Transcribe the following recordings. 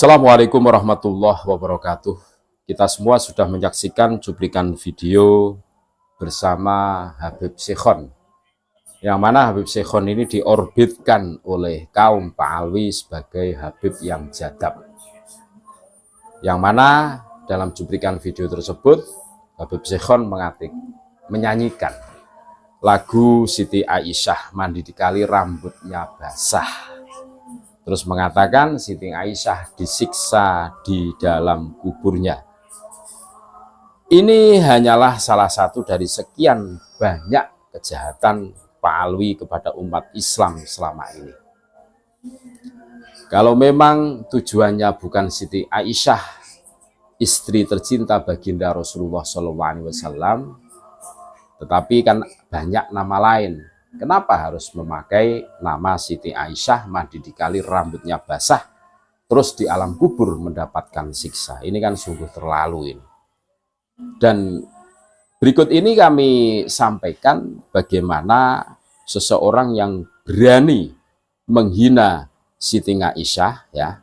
Assalamualaikum warahmatullahi wabarakatuh. Kita semua sudah menyaksikan cuplikan video bersama Habib Syekhon, yang mana Habib Syekhon ini diorbitkan oleh kaum Pa'alwi sebagai Habib yang jadab. Yang mana dalam cuplikan video tersebut Habib Syekhon menyanyikan lagu Siti Aisyah, mandi di kali rambutnya basah. Terus mengatakan Siti Aisyah disiksa di dalam kuburnya. Ini hanyalah salah satu dari sekian banyak kejahatan Pa'alwi kepada umat Islam selama ini. Kalau memang tujuannya bukan Siti Aisyah, istri tercinta baginda Rasulullah SAW, tetapi kan banyak nama lain. Kenapa harus memakai nama Siti Aisyah mandi di kali rambutnya basah, terus di alam kubur mendapatkan siksa? Ini kan sungguh terlalu ini. Dan berikut ini kami sampaikan bagaimana seseorang yang berani menghina Siti Aisyah, ya,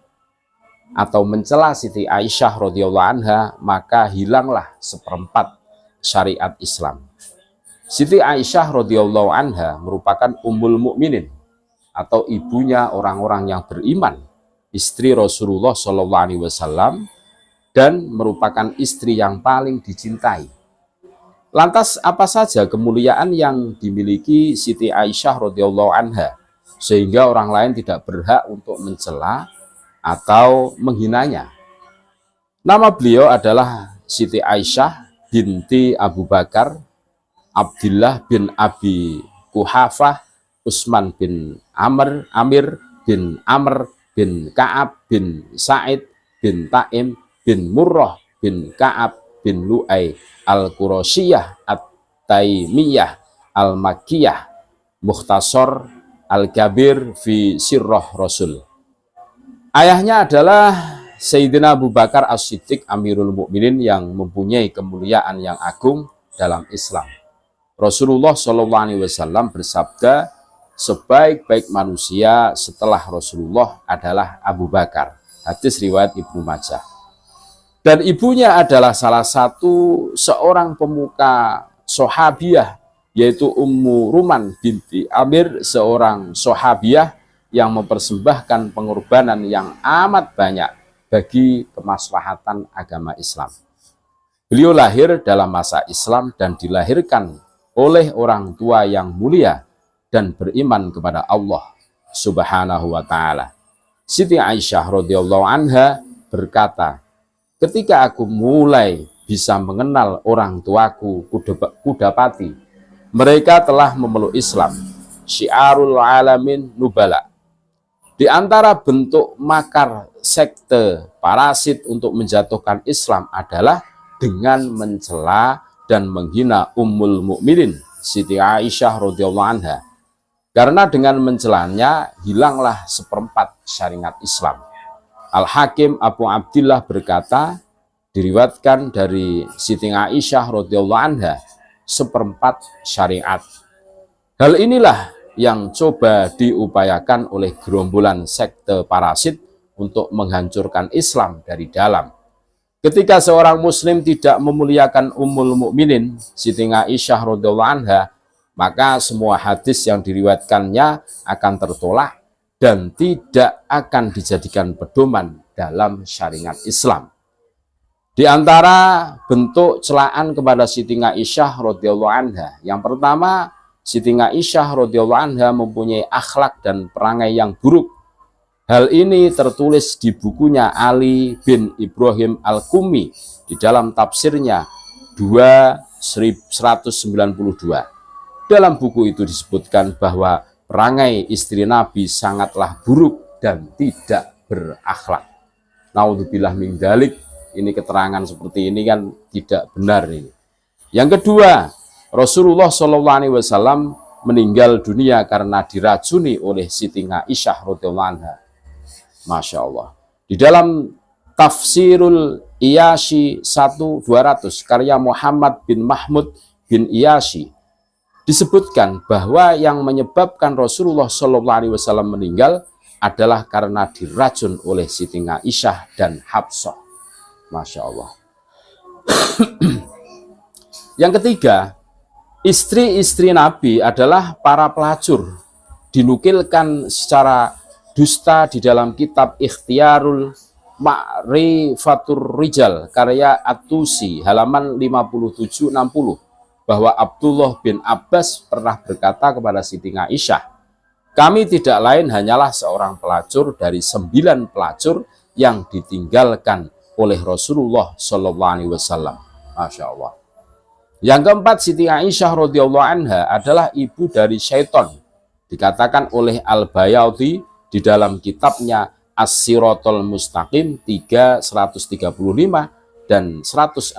atau mencela Siti Aisyah radhiyallahu anha, maka hilanglah seperempat syariat Islam. Siti Aisyah radhiyallahu anha merupakan ummul mukminin atau ibunya orang-orang yang beriman, istri Rasulullah SAW, dan merupakan istri yang paling dicintai. Lantas apa saja kemuliaan yang dimiliki Siti Aisyah radhiyallahu anha sehingga orang lain tidak berhak untuk mencela atau menghinanya? Nama beliau adalah Siti Aisyah binti Abu Bakar, Abdullah bin Abi Kuhafah, Utsman bin Amir bin Amr bin Ka'ab bin Sa'id bin Taim bin Murrah bin Ka'ab bin Lu'ay al-Qurashiyah at-Taimiyah al-Makkiyah, Mukhtasar al-Kabir fi Sirrah Rasul. Ayahnya adalah Sayyidina Abu Bakar As-Siddiq Amirul Mukminin yang mempunyai kemuliaan yang agung dalam Islam. Rasulullah SAW bersabda, sebaik-baik manusia setelah Rasulullah adalah Abu Bakar. Hadis riwayat Ibnu Majah. Dan ibunya adalah salah satu seorang pemuka sahabiyah, yaitu Ummu Ruman binti Amir, seorang sahabiyah yang mempersembahkan pengorbanan yang amat banyak bagi kemaslahatan agama Islam. Beliau lahir dalam masa Islam dan dilahirkan oleh orang tua yang mulia dan beriman kepada Allah Subhanahu wa Ta'ala. Siti Aisyah radhiyallahu anha berkata, ketika aku mulai bisa mengenal orang tuaku kudapati mereka telah memeluk Islam, syiarul alamin nubala. Di antara bentuk makar sekte parasit untuk menjatuhkan Islam adalah dengan mencela dan menghina Ummul Mukminin Siti Aisyah radhiyallahu anha. Karena dengan mencelanya hilanglah seperempat syariat Islam. Al-Hakim Abu Abdillah berkata, diriwayatkan dari Siti Aisyah radhiyallahu anha seperempat syariat. Hal inilah yang coba diupayakan oleh gerombolan sekte parasit untuk menghancurkan Islam dari dalam. Ketika seorang muslim tidak memuliakan Ummul Mukminin Siti Aisyah radhiyallahu anha, maka semua hadis yang diriwayatkannya akan tertolak dan tidak akan dijadikan pedoman dalam syariat Islam. Di antara bentuk celaan kepada Siti Aisyah radhiyallahu anha, yang pertama, Siti Aisyah radhiyallahu anha mempunyai akhlak dan perangai yang buruk. Hal ini tertulis di bukunya Ali bin Ibrahim Al-Qumi di dalam tafsirnya 192. Dalam buku itu disebutkan bahwa perangai istri Nabi sangatlah buruk dan tidak berakhlak. Naudzubillah min dzalik, ini keterangan seperti ini kan tidak benar ini. Yang kedua, Rasulullah SAW meninggal dunia karena diracuni oleh Siti Aisyah radhiyallahu anha. Masya Allah. Di dalam Tafsirul Iyasyi 1200 karya Muhammad bin Mahmud bin Iyasyi disebutkan bahwa yang menyebabkan Rasulullah SAW meninggal adalah karena diracun oleh Siti Aisyah dan Hafsah. Masya Allah. Yang ketiga, istri-istri Nabi adalah para pelacur. Dinukilkan secara dusta di dalam kitab Ikhtiyarul Ma'rifatur Rijal karya At-Tusi halaman 57-60 bahwa Abdullah bin Abbas pernah berkata kepada Siti Aisyah, kami tidak lain hanyalah seorang pelacur dari 9 pelacur yang ditinggalkan oleh Rasulullah Shallallahu Alaihi Wasallam. Masya Allah. Yang keempat, Siti Aisyah radhiyallahu anha adalah ibu dari syaitan. Dikatakan oleh Al-Bayadi di dalam kitabnya As-Siratul Mustaqim 135 dan 161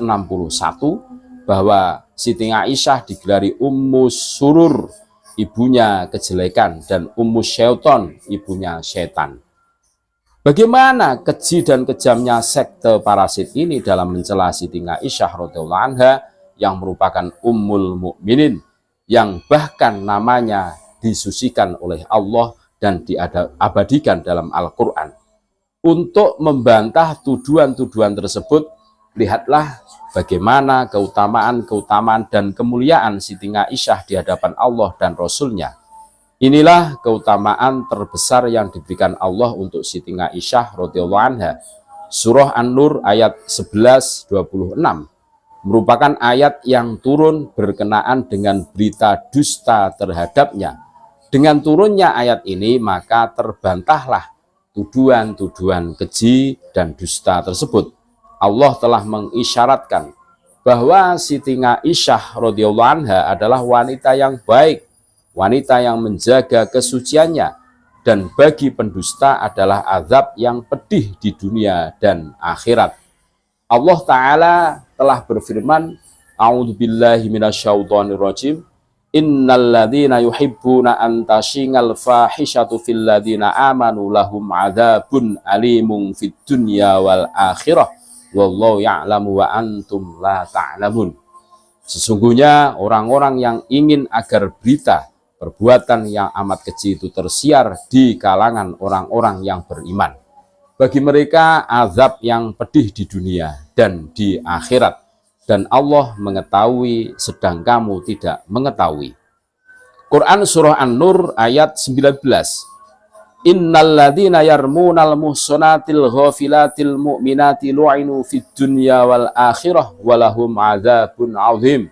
bahwa Siti Aisyah digelari Ummu Surur, ibunya kejelekan, dan Ummu Syaiton, ibunya setan. Bagaimana keji dan kejamnya sekte parasit ini dalam mencela Siti Aisyah radhiyallahu anha yang merupakan Ummul Mukminin, yang bahkan namanya disucikan oleh Allah dan diabadikan dalam Al-Quran. Untuk membantah tuduhan-tuduhan tersebut, lihatlah bagaimana keutamaan dan kemuliaan Siti Aisyah di hadapan Allah dan Rasul-Nya. Inilah keutamaan terbesar yang diberikan Allah untuk Siti Aisyah radhiyallahu anha. Surah An-Nur ayat 11-26 merupakan ayat yang turun berkenaan dengan berita dusta terhadapnya. Dengan turunnya ayat ini, maka terbantahlah tuduhan-tuduhan keji dan dusta tersebut. Allah telah mengisyaratkan bahwa Siti Aisyah radhiyallahu anha adalah wanita yang baik, wanita yang menjaga kesuciannya, dan bagi pendusta adalah azab yang pedih di dunia dan akhirat. Allah Ta'ala telah berfirman, A'udzubillahi minasyaitonirrajim, Innal ladzina yuhibbuna an tashingal fahishatu fil ladzina amanu lahum adzabun alimun fid dunya wal akhirah wallahu ya'lamu wa antum la ta'lamun. Sesungguhnya orang-orang yang ingin agar berita perbuatan yang amat keji itu tersiar di kalangan orang-orang yang beriman, bagi mereka azab yang pedih di dunia dan di akhirat, dan Allah mengetahui sedang kamu tidak mengetahui. Quran Surah An-Nur ayat 19. Innal ladzina yarmunal muhsanatil ghafilatil mu'minati lu'inu fid dunya wal akhirah walahum adzabun azim.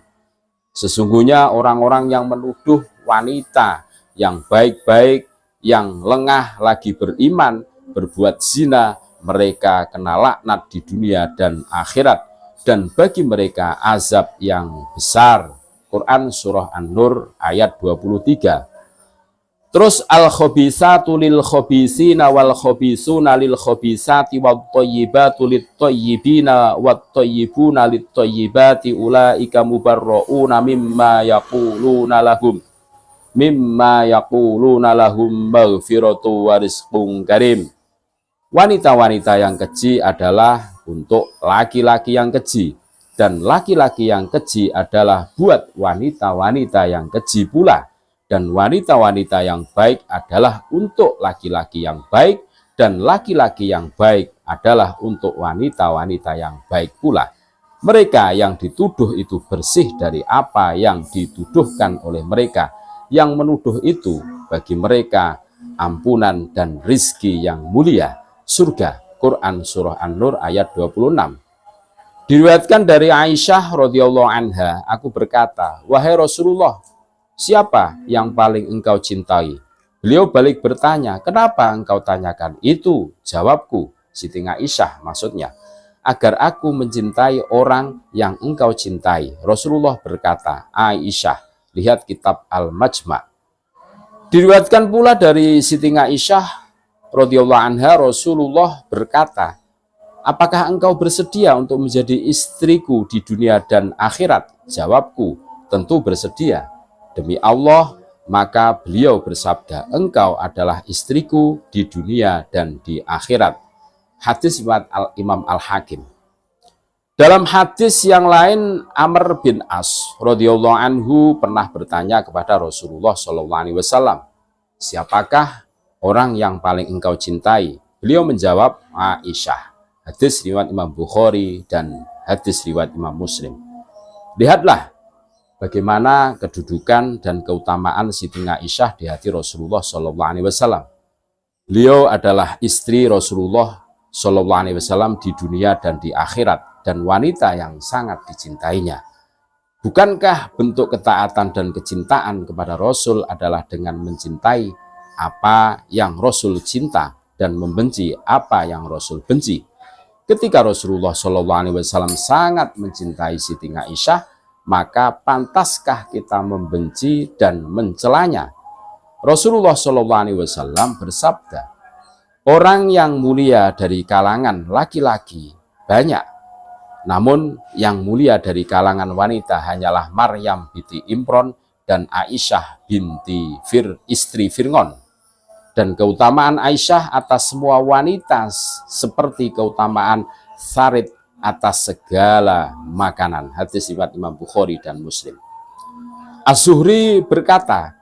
Sesungguhnya orang-orang yang menuduh wanita yang baik-baik, yang lengah lagi beriman, berbuat zina, mereka kena laknat di dunia dan akhirat, dan bagi mereka azab yang besar. Quran Surah An-Nur ayat 23. Terus al-khabisatu lil khabisina wal khabisuna lil khabisati wat thayyibatu lit thayyibina wat thayyibuna lit thayyibati ulaika mubarrauna mimma yaquluna lahum maghfiratu wa rizqun karim. Wanita-wanita yang keji adalah untuk laki-laki yang keji, dan laki-laki yang keji adalah buat wanita-wanita yang keji pula. Dan wanita-wanita yang baik adalah untuk laki-laki yang baik, dan laki-laki yang baik adalah untuk wanita-wanita yang baik pula. Mereka yang dituduh itu bersih dari apa yang dituduhkan oleh mereka. Yang menuduh itu bagi mereka ampunan dan rizki yang mulia, surga. Quran Surah An-Nur ayat 26. Diriwayatkan dari Aisyah radhiyallahu anha, aku berkata, wahai Rasulullah, siapa yang paling engkau cintai? Beliau balik bertanya, kenapa engkau tanyakan itu? Jawabku, Siti Aisyah maksudnya, agar aku mencintai orang yang engkau cintai. Rasulullah berkata, Aisyah, lihat kitab Al-Majma'. Diriwayatkan pula dari Siti Aisyah radhiyallahu anha, Rasulullah berkata, apakah engkau bersedia untuk menjadi istriku di dunia dan akhirat? Jawabku, tentu bersedia. Demi Allah, maka beliau bersabda, engkau adalah istriku di dunia dan di akhirat. Hadis Imam Al-Hakim. Dalam hadis yang lain, Amr bin As radhiyallahu anhu pernah bertanya kepada Rasulullah SAW, siapakah orang yang paling engkau cintai? Beliau menjawab, Aisyah. Hadis riwayat Imam Bukhari dan hadis riwayat Imam Muslim. Lihatlah bagaimana kedudukan dan keutamaan Siti Aisyah di hati Rasulullah SAW. Beliau adalah istri Rasulullah SAW di dunia dan di akhirat, dan wanita yang sangat dicintainya. Bukankah bentuk ketaatan dan kecintaan kepada Rasul adalah dengan mencintai apa yang Rasul cinta dan membenci apa yang Rasul benci? Ketika Rasulullah SAW sangat mencintai Siti Aisyah, maka pantaskah kita membenci dan mencelanya? Rasulullah SAW bersabda, orang yang mulia dari kalangan laki-laki banyak, namun yang mulia dari kalangan wanita hanyalah Maryam binti Imron dan Aisyah binti istri Fir'aun. Dan keutamaan Aisyah atas semua wanita seperti keutamaan sarit atas segala makanan. Hadis riwayat Imam Bukhari dan Muslim. Az-Zuhri berkata,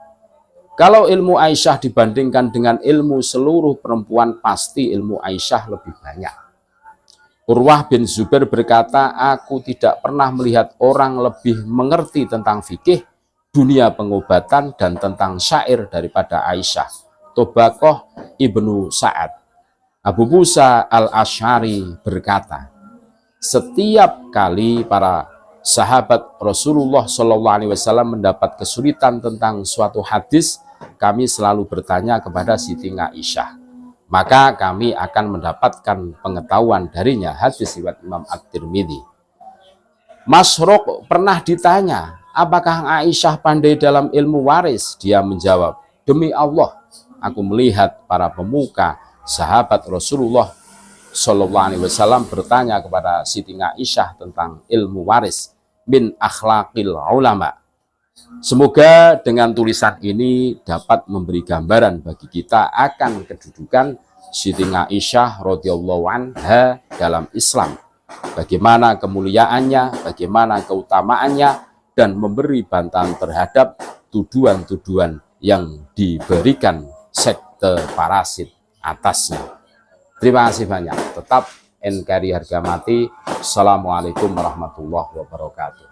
kalau ilmu Aisyah dibandingkan dengan ilmu seluruh perempuan, pasti ilmu Aisyah lebih banyak. Urwah bin Zubair berkata, aku tidak pernah melihat orang lebih mengerti tentang fikih, dunia pengobatan, dan tentang syair daripada Aisyah. Tobaqoh Ibnu Sa'ad. Abu Musa al-Asy'ari berkata, setiap kali para sahabat Rasulullah SAW mendapat kesulitan tentang suatu hadis, kami selalu bertanya kepada Siti Aisyah. Maka kami akan mendapatkan pengetahuan darinya. Hadis riwayat Imam At-Tirmidzi. Masruq pernah ditanya, apakah Aisyah pandai dalam ilmu waris? Dia menjawab, demi Allah, aku melihat para pemuka sahabat Rasulullah SAW bertanya kepada Siti Aisyah tentang ilmu waris min akhlaqil ulama. Semoga dengan tulisan ini dapat memberi gambaran bagi kita akan kedudukan Siti Aisyah radhiyallahu anha dalam Islam, bagaimana kemuliaannya, bagaimana keutamaannya, dan memberi bantahan terhadap tuduhan-tuduhan yang diberikan sekte parasit atasnya. Terima kasih banyak. Tetap NKRI harga mati. Assalamualaikum warahmatullahi wabarakatuh.